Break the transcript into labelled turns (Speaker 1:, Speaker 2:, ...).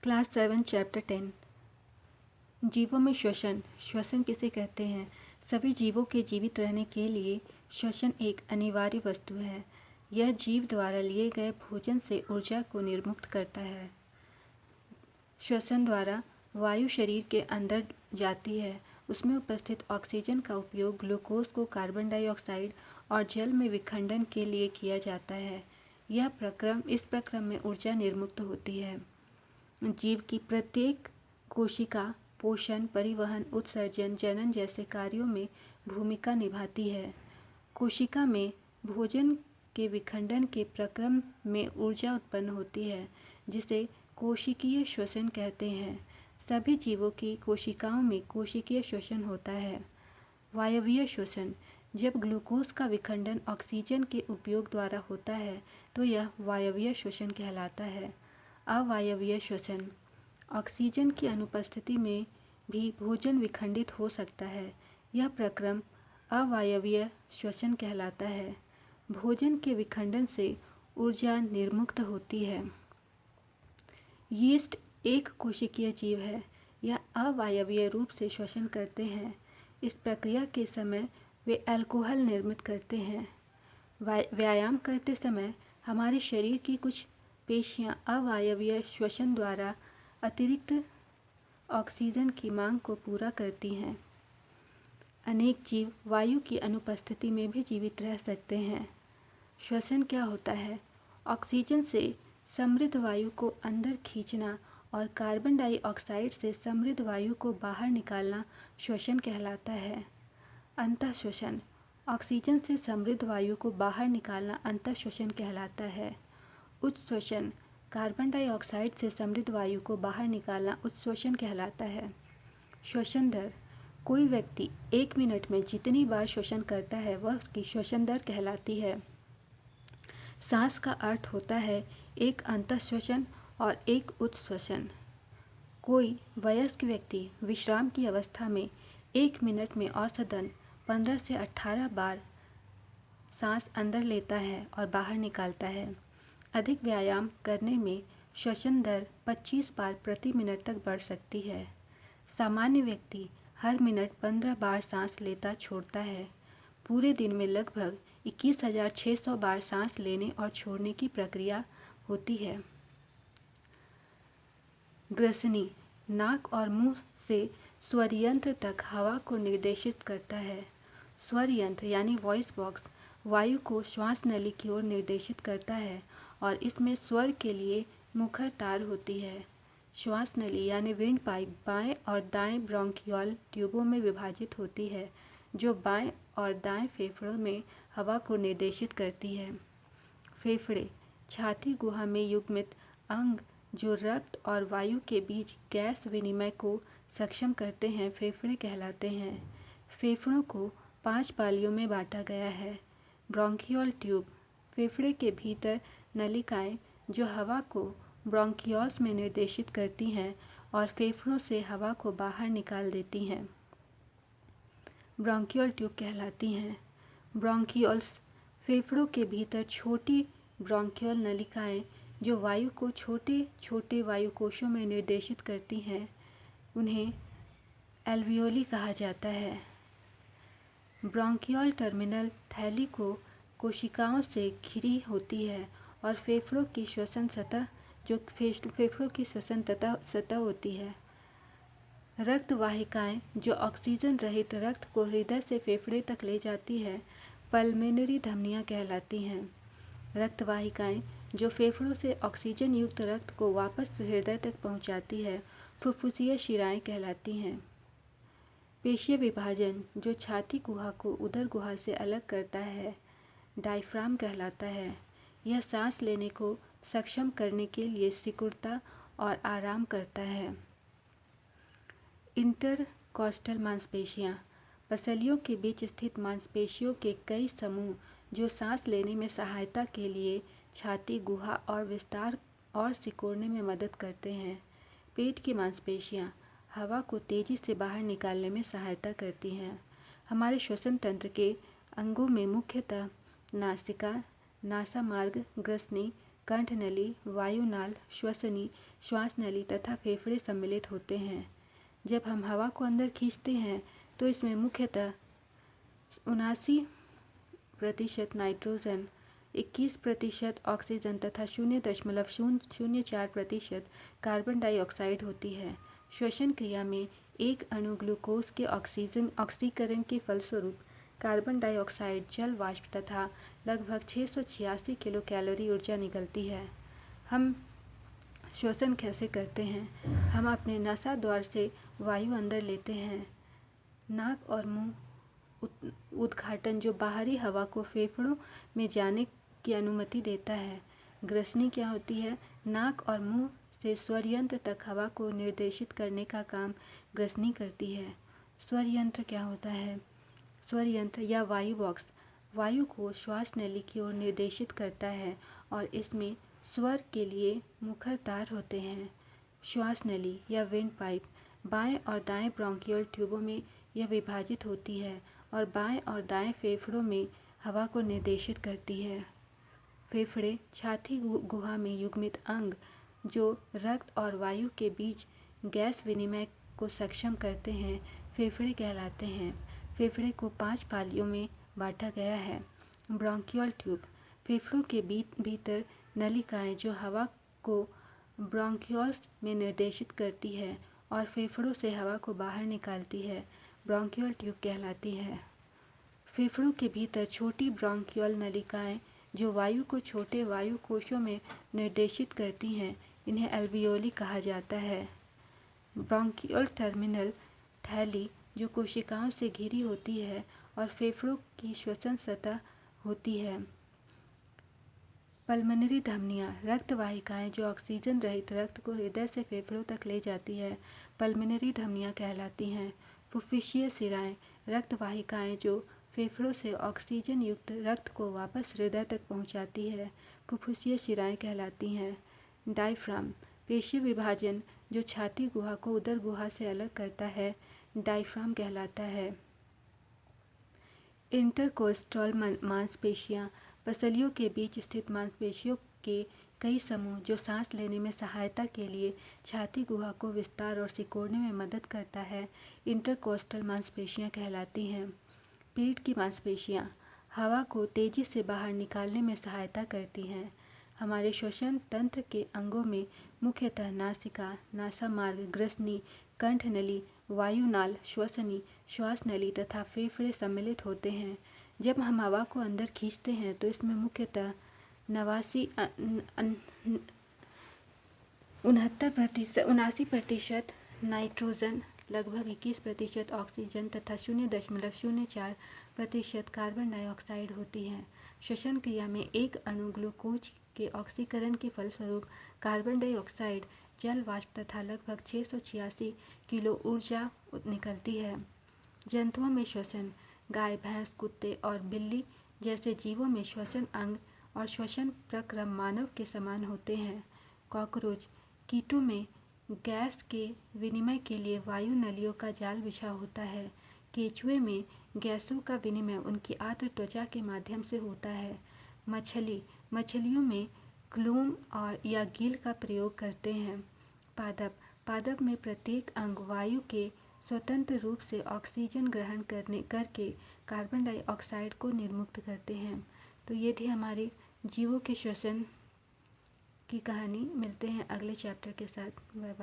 Speaker 1: Class 7 chapter 10। जीवों में श्वसन। श्वसन किसे कहते हैं? सभी जीवों के जीवित रहने के लिए श्वसन एक अनिवार्य वस्तु है। यह जीव द्वारा लिए गए भोजन से ऊर्जा को निर्मुक्त करता है। श्वसन द्वारा वायु शरीर के अंदर जाती है। उसमें उपस्थित ऑक्सीजन का उपयोग ग्लूकोज को कार्बन डाइऑक्साइड और जल में विखंडन के लिए किया जाता है। इस प्रक्रम में ऊर्जा निर्मुक्त होती है। जीव की प्रत्येक कोशिका पोषण, परिवहन, उत्सर्जन, जनन जैसे कार्यों में भूमिका निभाती है। कोशिका में भोजन के विखंडन के प्रक्रम में ऊर्जा उत्पन्न होती है, जिसे कोशिकीय श्वसन कहते हैं। सभी जीवों की कोशिकाओं में कोशिकीय श्वसन होता है। वायवीय श्वसन। जब ग्लूकोज का विखंडन ऑक्सीजन के उपयोग द्वारा होता है तो यह वायवीय श्वसन कहलाता है। अवायवीय श्वसन। ऑक्सीजन की अनुपस्थिति में भी भोजन विखंडित हो सकता है। यह प्रक्रम अवायवीय श्वसन कहलाता है। भोजन के विखंडन से ऊर्जा निर्मुक्त होती है। यीस्ट एक कोशिकीय जीव है। यह अवायवीय रूप से श्वसन करते हैं। इस प्रक्रिया के समय वे अल्कोहल निर्मित करते हैं। व्यायाम करते समय हमारे शरीर की कुछ पेशियां अवायवीय श्वसन द्वारा अतिरिक्त ऑक्सीजन की मांग को पूरा करती हैं। अनेक जीव वायु की अनुपस्थिति में भी जीवित रह सकते हैं। श्वसन क्या होता है? ऑक्सीजन से समृद्ध वायु को अंदर खींचना और कार्बन डाइऑक्साइड से समृद्ध वायु को बाहर निकालना श्वसन कहलाता है। अंतःश्वसन। ऑक्सीजन से समृद्ध वायु को बाहर निकालना अंतःश्वसन कहलाता है। उत्श्वसन। कार्बन डाइऑक्साइड से समृद्ध वायु को बाहर निकालना उत्श्वसन कहलाता है। श्वसन दर। कोई व्यक्ति 1 मिनट में जितनी बार श्वसन करता है वह उसकी श्वसन दर कहलाती है। सांस का अर्थ होता है एक अंतःश्वसन और एक उत्श्वसन। कोई वयस्क व्यक्ति विश्राम की अवस्था में 1 मिनट में औसतन 15 से 18 बार सांस अंदर लेता है और बाहर निकालता है। अधिक व्यायाम करने में श्वसन दर 25 बार प्रति मिनट तक बढ़ सकती है। सामान्य व्यक्ति हर मिनट 15 बार सांस लेता छोड़ता है। पूरे दिन में लगभग 21,600 बार सांस लेने और छोड़ने की प्रक्रिया होती है। ग्रसनी। नाक और मुंह से स्वर यंत्र तक हवा को निर्देशित करता है। स्वर यंत्र यानी वॉइस बॉक्स वायु को श्वास नली की ओर निर्देशित करता है और इसमें स्वर के लिए मुखर तार होती है। श्वास नली यानी विंड पाइप बाएं और दाएं ब्रोंकियल ट्यूबों में विभाजित होती है, जो बाएं और दाएं फेफड़ों में हवा को निर्देशित करती है। फेफड़े। छाती गुहा में युग्मित अंग जो रक्त और वायु के बीच गैस विनिमय को सक्षम करते हैं फेफड़े कहलाते हैं। फेफड़ों को 5 पालियों में बांटा गया है। Bronchial tube. फेफड़े के भीतर नलिकाएं जो हवा को ब्रोंकियोल्स में निर्देशित करती हैं और फेफड़ों से हवा को बाहर निकाल देती हैं, ब्रोंकियल ट्यूब कहलाती हैं। ब्रोंकियोल्स। फेफड़ों के भीतर छोटी ब्रोंकियल नलिकाएं जो वायु को छोटे छोटे वायु कोशों में निर्देशित करती हैं, उन्हें एल्वियोली कहा जाता है। ब्रोंकियल टर्मिनल थैली को कोशिकाओं से घिरी होती है और फेफड़ों की श्वसन सतह होती है। रक्त वाहिकाएं जो ऑक्सीजन रहित रक्त को हृदय से फेफड़े तक ले जाती है पल्मोनरी धमनियां कहलाती हैं। रक्त वाहिकाएं जो फेफड़ों से ऑक्सीजन युक्त रक्त को वापस हृदय तक पहुंचाती है फुफ्फुसीय शिराएं कहलाती हैं। पेशीय विभाजन जो छाती गुहा को उदर गुहा से अलग करता है डायफ्राम कहलाता है। यह सांस लेने को सक्षम करने के लिए सिकुड़ता और आराम करता है। इंटरकॉस्टल मांसपेशियां। पसलियों के बीच स्थित मांसपेशियों के कई समूह जो सांस लेने में सहायता के लिए छाती गुहा और विस्तार और सिकोड़ने में मदद करते हैं। पेट की मांसपेशियां हवा को तेजी से बाहर निकालने में सहायता करती हैं। हमारे श्वसन तंत्र के अंगों में मुख्यतः नासिका, नासामार्ग, ग्रसनी, कंठनली, वायुनाल, श्वसनी, श्वास नली तथा फेफड़े सम्मिलित होते हैं। जब हम हवा को अंदर खींचते हैं तो इसमें मुख्यतः 79% नाइट्रोजन, 21% ऑक्सीजन तथा 0.004% कार्बन डाइऑक्साइड होती है। श्वसन क्रिया में एक अणु ग्लूकोज के ऑक्सीकरण के फलस्वरूप कार्बन डाइऑक्साइड, जल वाष्प तथा लगभग 686 किलो कैलोरी ऊर्जा निकलती है। हम श्वसन कैसे करते हैं? हम अपने नासा द्वार से वायु अंदर लेते हैं। नाक और मुंह उद्घाटन जो बाहरी हवा को फेफड़ों में जाने की अनुमति देता है। ग्रसनी क्या होती है? नाक और मुंह से स्वर यंत्र तक हवा को निर्देशित करने का काम ग्रसनी करती है। स्वर यंत्र क्या होता है? स्वर यंत्र या वायु बॉक्स वायु को श्वास नली की ओर निर्देशित करता है और इसमें स्वर के लिए मुखर तार होते हैं। श्वास नली या विंड पाइप बाएं और दाएं ब्रोंकियल ट्यूबों में यह विभाजित होती है और बाएं और दाएं फेफड़ों में हवा को निर्देशित करती है। फेफड़े छाती गुहा में युग्मित अंग जो रक्त और वायु के बीच गैस विनिमय को सक्षम करते हैं, फेफड़े कहलाते हैं। फेफड़े को 5 पालियों में बांटा गया है। ब्रोंकियल ट्यूब फेफड़ों के भीतर नलिकाएं जो हवा को ब्रोंकियोल्स में निर्देशित करती है और फेफड़ों से हवा को बाहर निकालती है, ब्रोंकियल ट्यूब कहलाती है। फेफड़ों के भीतर छोटी ब्रोंकियल नलिकाएं जो वायु को छोटे वायु कोशों में निर्देशित करती हैं, इन्हें एल्वियोली कहा जाता है। ब्रोंकियल टर्मिनल थैली जो कोशिकाओं से घिरी होती है और फेफड़ों की श्वसन सतह होती है। पल्मोनरी धमनियाँ रक्त वाहिकाएं जो ऑक्सीजन रहित रक्त को हृदय से फेफड़ों तक ले जाती है, पल्मोनरी धमनियाँ कहलाती हैं। फुफ्फुसीय शिराएं रक्त वाहिकाएं जो फेफड़ों से ऑक्सीजन युक्त रक्त को वापस हृदय तक पहुंचाती है, फुफ्फुसीय शिराएं कहलाती हैं। डायफ्राम पेशीय विभाजन जो छाती गुहा को उदर गुहा से अलग करता है, डायफ्राम कहलाता है। इंटरकोस्टल मांसपेशियां पसलियों के बीच स्थित मांसपेशियों के कई समूह जो सांस लेने में सहायता के लिए छाती गुहा को विस्तार और सिकोड़ने में मदद करता है, इंटरकोस्टल मांसपेशियां कहलाती हैं। पेट की मांसपेशियां हवा को तेजी से बाहर निकालने में सहायता करती हैं। हमारे श्वसन तंत्र के अंगों में मुख्यतः नासिका, नासामार्ग, ग्रसनी, कंठनली, वायुनाल, श्वसनी, श्वास नली तथा फेफड़े सम्मिलित होते हैं। जब हम हवा को अंदर खींचते हैं तो इसमें मुख्यतः 79% नाइट्रोजन, लगभग 21% ऑक्सीजन तथा 0.04% कार्बन डाइऑक्साइड होती है। श्वसन क्रिया में एक अणु ग्लूकोज के ऑक्सीकरण के फलस्वरूप कार्बन डाइऑक्साइड, जल वाष्प तथा लगभग 686 किलो ऊर्जा निकलती है। जंतुओं में श्वसन गाय, भैंस, कुत्ते और बिल्ली जैसे जीवों में श्वसन अंग और श्वसन प्रक्रम मानव के समान होते हैं। कॉकरोच, कीटों में गैस के विनिमय के लिए वायु नलियों का जाल बिछा होता है। केंचुए में गैसों का विनिमय उनकी आर्द्र त्वचा के माध्यम से होता है। मछलियों में ग्लूम और या गिल का प्रयोग करते हैं। पादप में प्रत्येक अंग वायु के स्वतंत्र रूप से ऑक्सीजन ग्रहण करके कार्बन डाइऑक्साइड को निर्मुक्त करते हैं। तो ये थी हमारी जीवों के श्वसन की कहानी। मिलते हैं अगले चैप्टर के साथ। Bye bye.